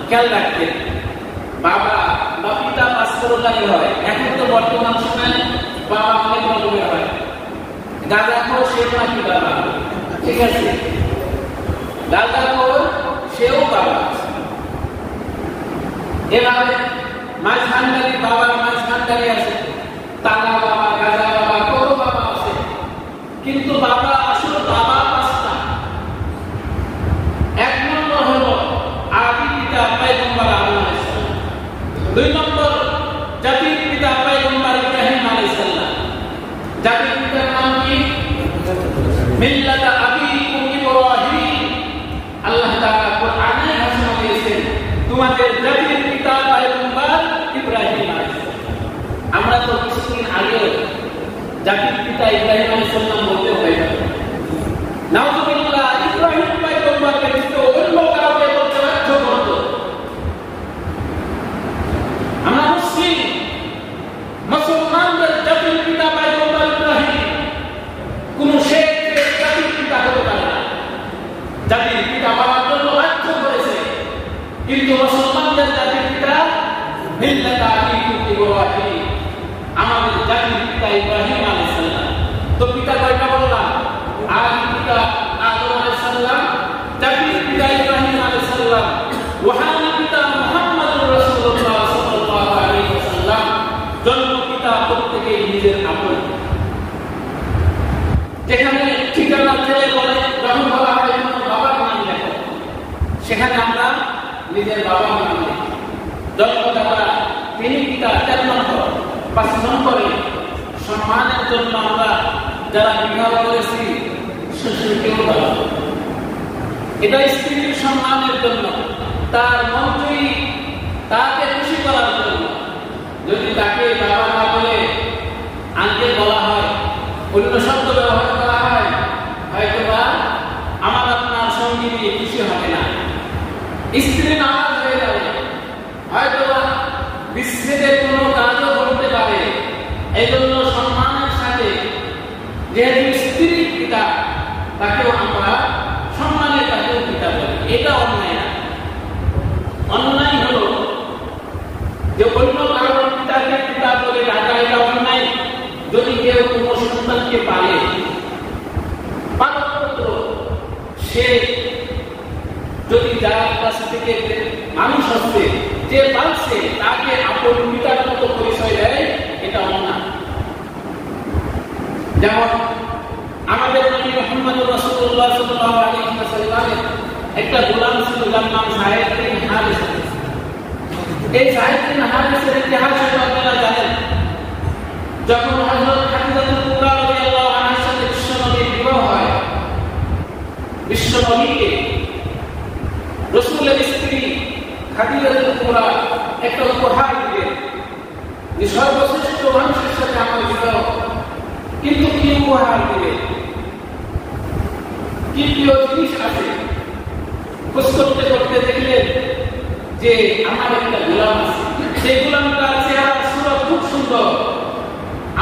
খেয়াল রাখতেন। বাবা বা পিতা 5 প্রকারের হয়। এখন তো বর্তমান সময়ে বাবা অনেক রকমের হয়। গাঁজাখোর সে নাকি বাবা, ঠিক আছে, গাঁজাখোর সেও বাবা। এভাবে মাছ ভান্ডারি বাবা, মাছ ভান্ডারি আছে, তালা বাবা, গাঁজা বাবা, কত বাবা আছে। কিন্তু বাবা আসলে বাবা 5টা। 1 নম্বর হলো আদি পিতা পয়গম্বর আদম আলাইহিস সালাম। 2 নম্বর জাতির পিতা পয়গম্বর ইব্রাহিম আলাইহিস সালাম। জাতির পিতার নাম কি? মিল্লাত আবিকুম ইব্রাহিম। আল্লাহ তাআলা কোরআনে ঘোষণা করেছেন তোমাদের জাতির পিতা পয়গম্বর ইব্রাহিম আলাইহিস সালাম। আমরা তো কিছুদিন আগে জাতির পিতা ইব্রাহিম আলাইহিস সালাম বলতে হয় না। নাউযুবিল্লাহ, ইব্রাহিম পয়গম্বর ব্যতীত অন্য কাউকে বলতে বাধ্য করত। আমরা মুসলিম, মুসলমানদের জাতির পিতা পয়গম্বর ইব্রাহিম। কোন শেখের জাতির পিতা হতে পারে না। জাতির পিতা বাবার জন্য বাধ্য করেছে, কিন্তু মুসলমানদের জাতির পিতা মিল্লাত আবিকুম ইব্রাহিম, আমাদের জাতির পিতা ইব্রাহিম আলাইহিস সালাম। তো পিতা কয়টা বললাম? আদি পিতা আদম আলাইহিস সালাম, জাতির পিতা ইব্রাহিম আলাইহিস সালাম, রূহানি পিতা মুহাম্মদুর রাসূলুল্লাহ সাল্লাল্লাহু আলাইহি ওয়াসাল্লাম। জন্ম পিতা প্রত্যেকই নিজের আপন। যেখানে ঠিকানা ছেলে বলে যখন বলা হয় বাবার নাম লেখো, সেখানে আমরা নিজের বাবার নাম লিখি। জন্মদাতা তিনি পিতা 4 নম্বর। 5 নম্বরে সম্মানের জন্য আমরা যারা বিবাহ করেছি শ্বশুরকেও বলা, এটা স্ত্রীর সম্মানের জন্য, তার মন্ত্রী তাকে খুশি করার জন্য। যদি তাকে বাবা না বলে আঙ্কেল বলা হয়, অন্য শব্দ ব্যবহার করা হয়, হয়তো বা আমার আপনার সঙ্গী খুশি হবে না, স্ত্রী নারাজ হয়ে যাবে, হয়তো বা বিচ্ছেদের কোনো কাজও করতে পারে। এই জন্য সম্মানের সাথে যেহেতু স্ত্রী পিতা, তাকেও আমরা সম্মানের তাকেও পিতা বলি। এটা অন্যায় না। অন্যায় হলো যে অন্য কারণ পিতাকে পিতা বলে ডাকা, এটা অন্যায়। যদি কেউ কোনো সন্তানকে পালে, পালনপুত্র, সে যদি যার কাছ থেকে মানুষ হচ্ছে, যে পালছে, তাকে আপন পিতার মতো পরিচয় দেয়, এটা অন্যায়। যেমন আমাদের নবী মুহাম্মদুর রাসূলুল্লাহ সাল্লাল্লাহু আলাইহি ওয়াসাল্লামের একটা গোলাম ছিল, যার নাম যায়েদ বিন হারিস। এই যায়েদ বিন হারিসের ইতিহাস আপনারা জানেন। যখন হযরত খাদিজাতুল কুবরা রাদিয়াল্লাহু আনহার সাথে বিশ্বনবীর বিবাহ হয়, বিশ্বনবীকে রাসূলের স্ত্রী খাদিজাতুল কুবরা একটা উপহার দিলেন যে সর্বশ্রেষ্ঠ মানুষের সাথে আমার বিবাহ। কিন্তু কি উপহার দিলেন, কি প্রিয় জিনিস আছে, খোঁজ করতে করতে দেখলেন যে আমার একটা গোলাম আছে, সেই গোলামটার চেহারা সুরত খুব সুন্দর,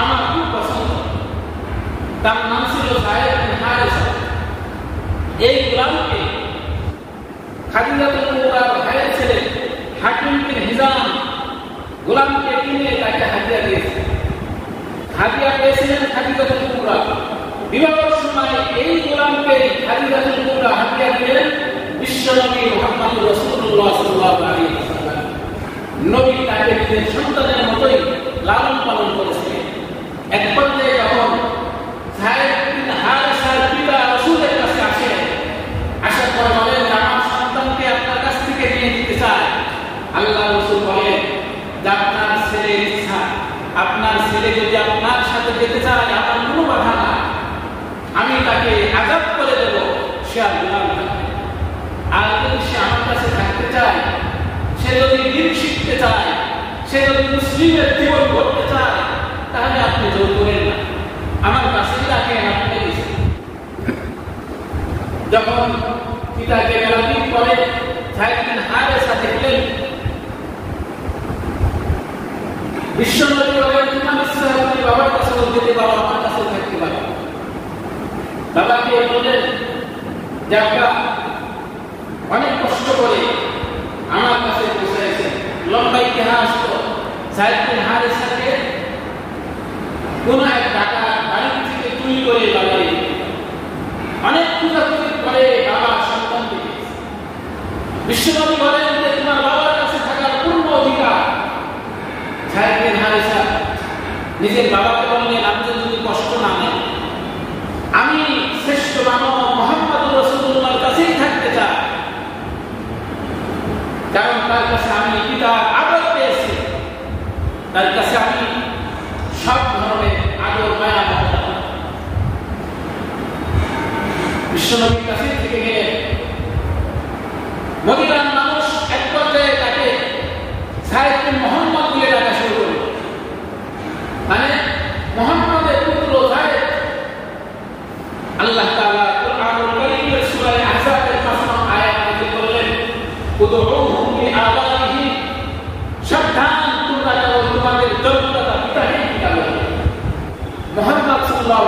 আমার খুব পছন্দ। তার নাম ছিল যায়েদ বিন হারিস। এই গোলামকে খাদিজাতুল কুবরার ভাইয়ের ছেলে হাকিম বিন হিজাম গোলামকে কিনে তাকে হাদিয়া দিয়েছে। হাদিয়া পেয়েছিলেন খাদিজাতুল কুবরা। বিবাহের সময় এই গোলামকে খাদিজাতুল কুবরা হাদিয়া দিলেন বিশ্বনবী মুহাম্মদুর রাসূলুল্লাহ সাল্লাল্লাহু আলাইহি ওয়াসাল্লাম। নবী তাকে নিজের সন্তানের মতোই লালন পালন করেছিলেন। এক পর্যায়ে যখন যায়েদ বিন হারিসার পিতা রাসূলের কাছে আসে, আসার পর বলেন, আমার সন্তানকে আপনার কাছ থেকে নিয়ে নিতে চাই। আল্লাহ রাসূল বলেন, আপনার ছেলের ইচ্ছা, আপনার ছেলে যদি আপনার সাথে যেতে চায়, আমার কোনো বাধা নাই, আমি তাকে আযাব করে দেব, সে আর গোলাম থাকবে। আর যদি সে আমার কাছে থাকতে চায়, সে যদি দিন শিখতে চায়, সে যদি মুসলিমের জীবন করতে চায়, তাহলে আপনি জোর করেন না, আমার কাছেই তাকে আপনি দিয়েছেন। যখন পিতাকে মেলাদিন পরে যায়েদ বিন হারিসা দেখলেন, বিশ্বনবী বলেন, তোমার ইচ্ছা আপনি বাবার কাছে যেতে পারো, আমার কাছে থাকতে পারো। বাবাকে বললেন যে আমরা অনেক কষ্ট করে আমার কাছে পৌঁছেছেন। লম্বা ইতিহাস তো যায়েদ বিন হারেসাকে কোন এক টাকা বাড়ি থেকে চুরি করে বাড়ি অনেক খোঁজাখুঁজি করে বাবা সন্তান দিকে। বিশ্বনবী বলেন যে তোমার বাবার কাছে থাকার পূর্ণ অধিকার। যায়েদ বিন হারেসা নিজের বাবাকে বললেন, আপনি যদি কষ্ট না নেন, আমি শ্রেষ্ঠ মানব মুহাম্মদ রাসূলুল্লাহর কাছেই থাকতে চাই, কারণ তার কাছে আমি পিতার আদর পেয়েছি, তার কাছে আমি সব ধরনের আদর মায়া মমতা। বিশ্বনবীর কাছে থেকে গেলেন। মদিনার মানুষ এক পর্যায়ে তাকে যায়েদ বিন মুহাম্মদ বলে ডাকা শুরু করল, মানে মুহাম্মদের পুত্র যায়েদ। আল্লাহ তাআলা কুরআনুল কারীমের সূরা আহজাবের ৫ নং আয়াতে বললেন, উদউহুম লিআবাইহিম, সাবধান তোমরা যারা তোমাদের জন্মদাতা পিতাকে ডাকো। মুহাম্মদ সাল্লাল্লাহু